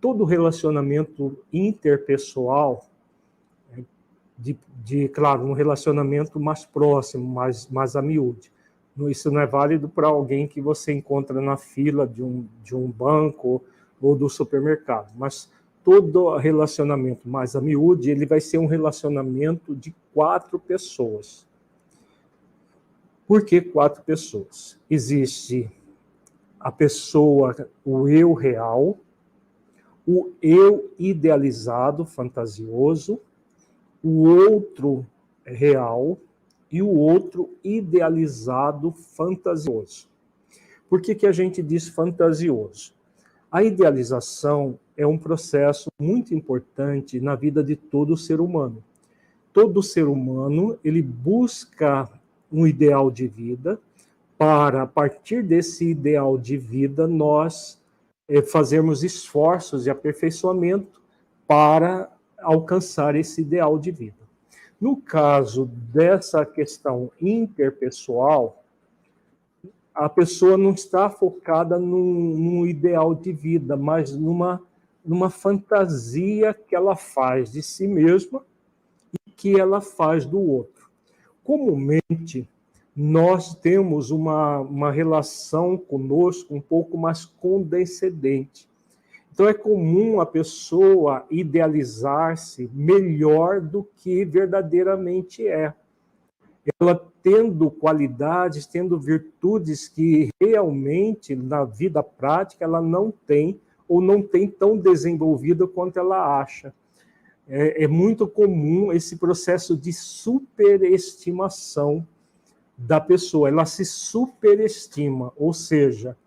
todo relacionamento interpessoal, claro, um relacionamento mais próximo, mais a miúde. Isso não é válido para alguém que você encontra na fila de um banco ou do supermercado, mas todo relacionamento mais a miúde, ele vai ser um relacionamento de 4 pessoas. Por que 4 pessoas? Existe a pessoa, o eu real, o eu idealizado, fantasioso, o outro real e o outro idealizado, fantasioso. Por que a gente diz fantasioso? A idealização é um processo muito importante na vida de todo ser humano. Todo ser humano, ele busca um ideal de vida para, a partir desse ideal de vida, nós fazermos esforços de aperfeiçoamento para alcançar esse ideal de vida. No caso dessa questão interpessoal, a pessoa não está focada num ideal de vida, mas numa fantasia que ela faz de si mesma e que ela faz do outro. Comumente, nós temos uma relação conosco um pouco mais condescendente. Então, é comum a pessoa idealizar-se melhor do que verdadeiramente é. Ela tendo qualidades, tendo virtudes que realmente, na vida prática, ela não tem, ou não tem tão desenvolvida quanto ela acha. É muito comum esse processo de superestimação da pessoa. Ela se superestima, ou seja,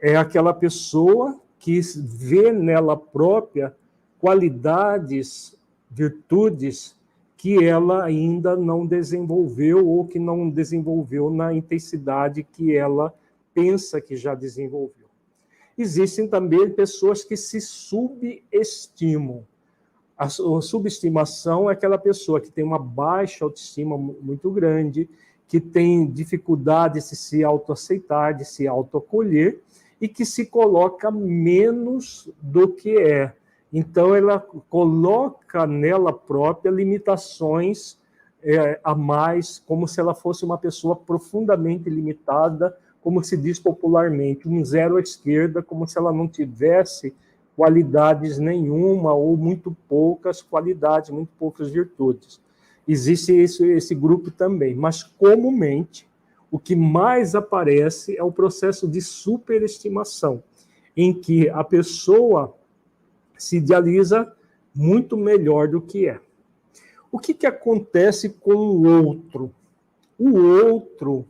é aquela pessoa que vê nela própria qualidades, virtudes que ela ainda não desenvolveu ou que não desenvolveu na intensidade que ela pensa que já desenvolveu. Existem também pessoas que se subestimam. A subestimação é aquela pessoa que tem uma baixa autoestima muito grande, que tem dificuldade de se autoaceitar, de se autoacolher, e que se coloca menos do que é. Então, ela coloca nela própria limitações a mais, como se ela fosse uma pessoa profundamente limitada, como se diz popularmente, um zero à esquerda, como se ela não tivesse qualidades nenhuma, ou muito poucas qualidades, muito poucas virtudes. Existe esse grupo também, mas comumente, o que mais aparece é o processo de superestimação, em que a pessoa se idealiza muito melhor do que é. O que acontece com o outro? O outro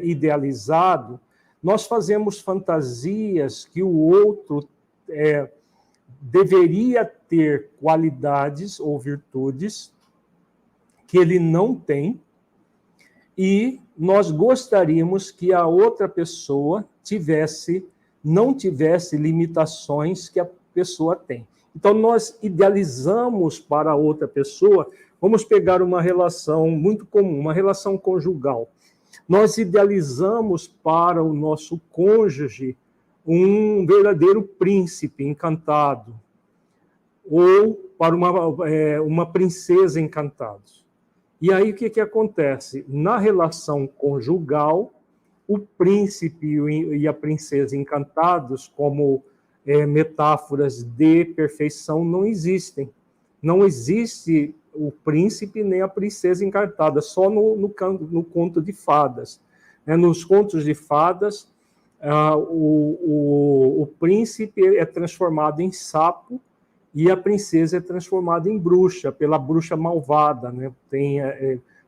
idealizado, nós fazemos fantasias que o outro deveria ter qualidades ou virtudes que ele não tem, e nós gostaríamos que a outra pessoa não tivesse limitações que a pessoa tem. Então, nós idealizamos para a outra pessoa, vamos pegar uma relação muito comum, uma relação conjugal. Nós idealizamos para o nosso cônjuge um verdadeiro príncipe encantado, ou para uma princesa encantada. E aí, o que acontece? Na relação conjugal, o príncipe e a princesa encantados, como metáforas de perfeição, não existem. Não existe o príncipe nem a princesa encantada, só no conto de fadas. Nos contos de fadas, o príncipe é transformado em sapo, e a princesa é transformada em bruxa, pela bruxa malvada. Tem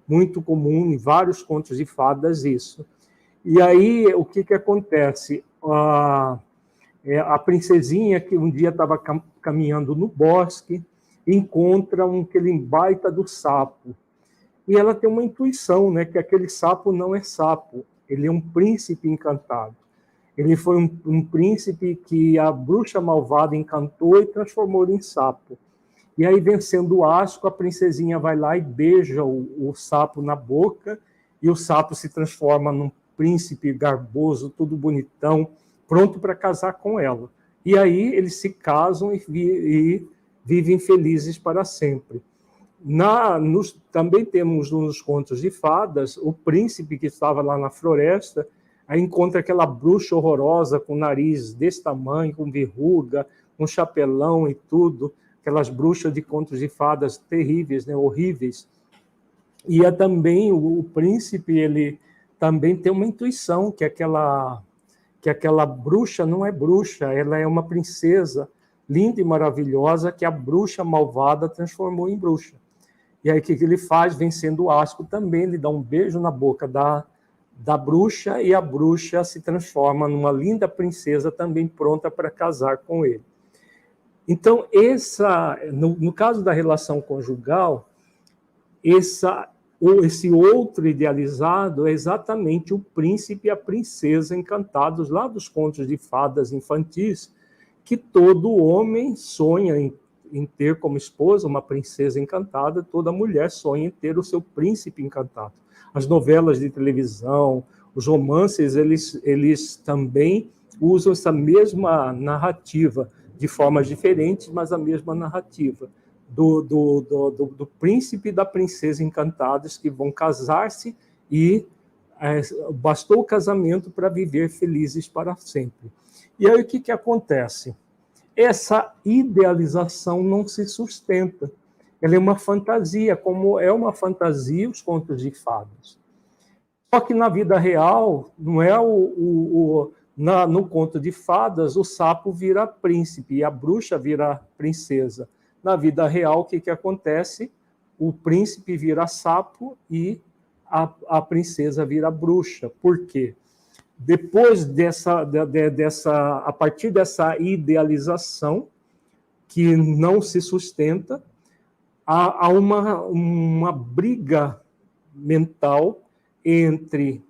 muito comum em vários contos de fadas isso. E aí, o que acontece? A princesinha, que um dia estava caminhando no bosque, encontra aquele baita do sapo. E ela tem uma intuição, que aquele sapo não é sapo, ele é um príncipe encantado. Ele foi um príncipe que a bruxa malvada encantou e transformou em sapo. E aí, vencendo o asco, a princesinha vai lá e beija o sapo na boca, e o sapo se transforma num príncipe garboso, tudo bonitão, pronto para casar com ela. E aí eles se casam e vivem felizes para sempre. Também temos nos contos de fadas o príncipe que estava lá na floresta, aí encontra aquela bruxa horrorosa com o nariz desse tamanho, com verruga, com chapelão e tudo, aquelas bruxas de contos de fadas terríveis, né, horríveis. E também o príncipe, ele também tem uma intuição que aquela bruxa não é bruxa, ela é uma princesa linda e maravilhosa que a bruxa malvada transformou em bruxa. E aí o que ele faz? Vencendo o asco também, ele dá um beijo na boca da bruxa e a bruxa se transforma numa linda princesa também pronta para casar com ele. Então, no caso da relação conjugal, esse outro idealizado é exatamente o príncipe e a princesa encantados lá dos contos de fadas infantis, que todo homem sonha em ter como esposa uma princesa encantada, toda mulher sonha em ter o seu príncipe encantado. As novelas de televisão, os romances, eles também usam essa mesma narrativa, de formas diferentes, mas a mesma narrativa, do príncipe e da princesa encantados que vão casar-se e bastou o casamento para viver felizes para sempre. E aí o que acontece? Essa idealização não se sustenta. Ela é uma fantasia, como é uma fantasia os contos de fadas. Só que na vida real, não é no conto de fadas, o sapo vira príncipe e a bruxa vira princesa. Na vida real, o que acontece? O príncipe vira sapo e a princesa vira bruxa. Por quê? Depois a partir dessa idealização que não se sustenta, há uma briga mental entre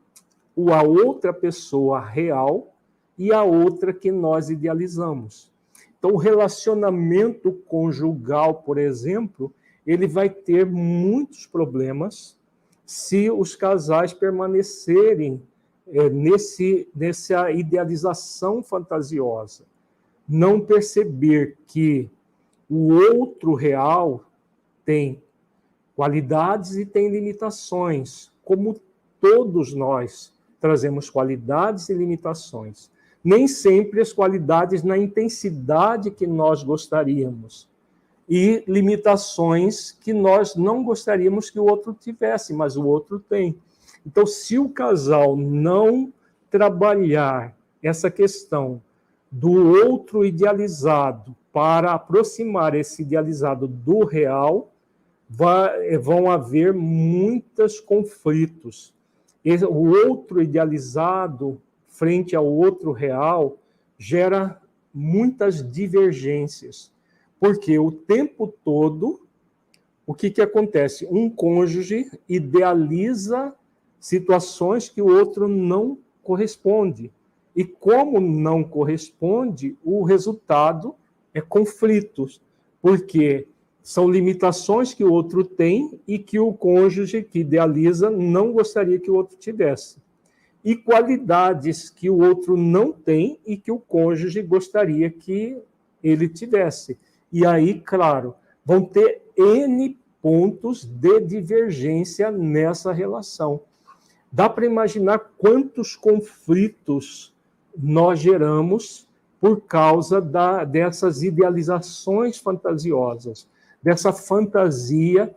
a outra pessoa real e a outra que nós idealizamos. Então, o relacionamento conjugal, por exemplo, ele vai ter muitos problemas se os casais permanecerem nessa idealização fantasiosa. Não perceber que o outro real tem qualidades e tem limitações, como todos nós trazemos qualidades e limitações. Nem sempre as qualidades na intensidade que nós gostaríamos, e limitações que nós não gostaríamos que o outro tivesse, mas o outro tem. Então, se o casal não trabalhar essa questão do outro idealizado para aproximar esse idealizado do real, vão haver muitos conflitos. O outro idealizado, frente ao outro real, gera muitas divergências. Porque o tempo todo, o que acontece? Um cônjuge idealiza situações que o outro não corresponde. E como não corresponde, o resultado é conflitos, porque são limitações que o outro tem e que o cônjuge que idealiza não gostaria que o outro tivesse. E qualidades que o outro não tem e que o cônjuge gostaria que ele tivesse. E aí, claro, vão ter N pontos de divergência nessa relação. Dá para imaginar quantos conflitos nós geramos por causa dessas idealizações fantasiosas, dessa fantasia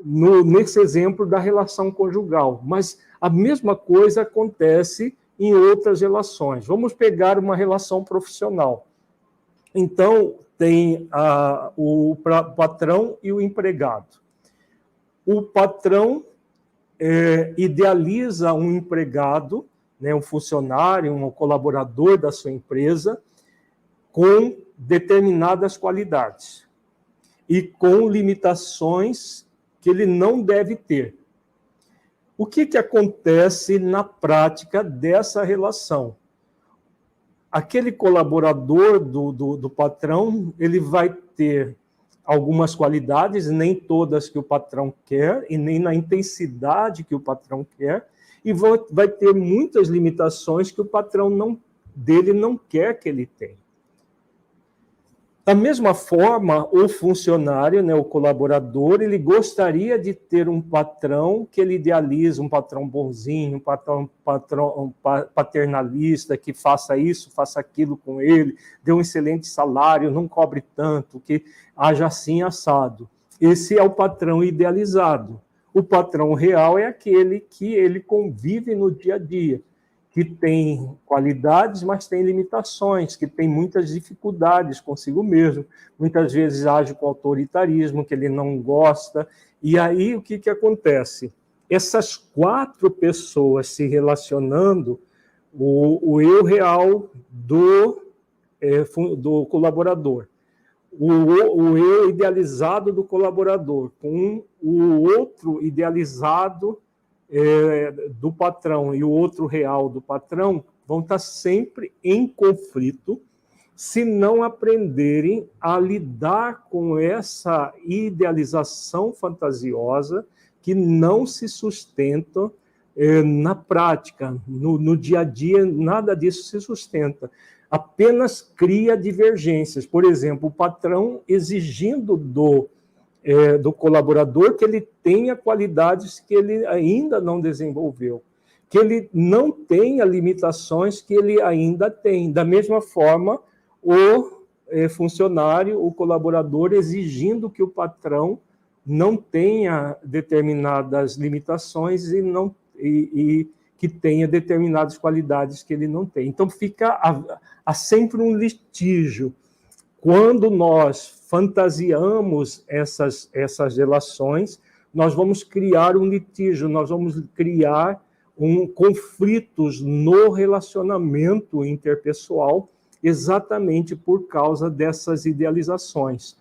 nesse exemplo da relação conjugal. Mas a mesma coisa acontece em outras relações. Vamos pegar uma relação profissional. Então, tem o patrão e o empregado. O patrão idealiza um empregado, né, um funcionário, um colaborador da sua empresa, com determinadas qualidades e com limitações que ele não deve ter. O que acontece na prática dessa relação? Aquele colaborador do patrão, ele vai ter algumas qualidades, nem todas que o patrão quer, e nem na intensidade que o patrão quer, e vai ter muitas limitações que o patrão dele não quer que ele tenha. Da mesma forma, o funcionário, né, o colaborador, ele gostaria de ter um patrão que ele idealiza, um patrão bonzinho, um paternalista, que faça isso, faça aquilo com ele, dê um excelente salário, não cobre tanto, que haja assim assado. Esse é o patrão idealizado. O patrão real é aquele que ele convive no dia a dia, que tem qualidades, mas tem limitações, que tem muitas dificuldades consigo mesmo, muitas vezes age com autoritarismo, que ele não gosta, e aí o que acontece? Essas 4 pessoas se relacionando, o eu real do colaborador, o eu idealizado do colaborador, com o outro idealizado do patrão e o outro real do patrão, vão estar sempre em conflito se não aprenderem a lidar com essa idealização fantasiosa que não se sustenta na prática, no dia a dia, nada disso se sustenta. Apenas cria divergências. Por exemplo, o patrão exigindo do colaborador que ele tenha qualidades que ele ainda não desenvolveu, que ele não tenha limitações que ele ainda tem. Da mesma forma, o funcionário, o colaborador, exigindo que o patrão não tenha determinadas limitações e que tenha determinadas qualidades que ele não tem. Então, há sempre um litígio. Quando nós fantasiamos essas relações, nós vamos criar um litígio, nós vamos criar conflitos no relacionamento interpessoal, exatamente por causa dessas idealizações.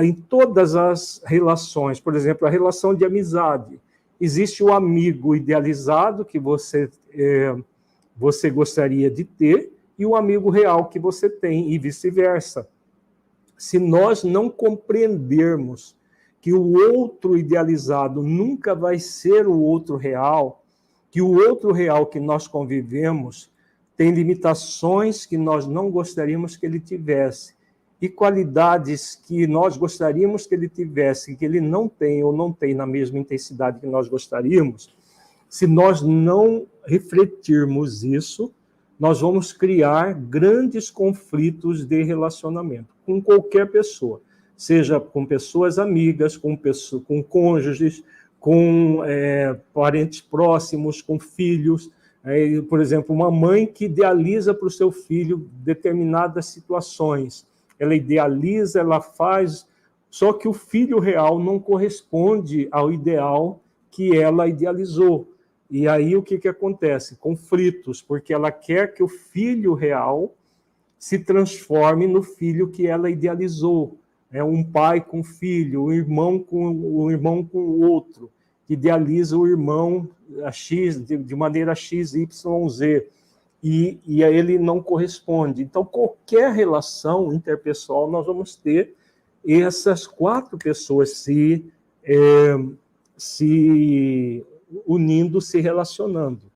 Em todas as relações, por exemplo, a relação de amizade, existe o amigo idealizado que você gostaria de ter, e o amigo real que você tem, e vice-versa. Se nós não compreendermos que o outro idealizado nunca vai ser o outro real, que o outro real que nós convivemos tem limitações que nós não gostaríamos que ele tivesse, e qualidades que nós gostaríamos que ele tivesse, que ele não tem ou não tem na mesma intensidade que nós gostaríamos, se nós não refletirmos isso, nós vamos criar grandes conflitos de relacionamento com qualquer pessoa, seja com pessoas amigas, com cônjuges, com parentes próximos, com filhos. Por exemplo, uma mãe que idealiza para o seu filho determinadas situações. Ela idealiza, ela faz, só que o filho real não corresponde ao ideal que ela idealizou. E aí o que acontece? Conflitos, porque ela quer que o filho real se transforme no filho que ela idealizou. Um pai com filho, um irmão com o outro, que idealiza o irmão de maneira X, Y, Z. E a ele não corresponde. Então, qualquer relação interpessoal, nós vamos ter essas 4 pessoas se unindo, se relacionando.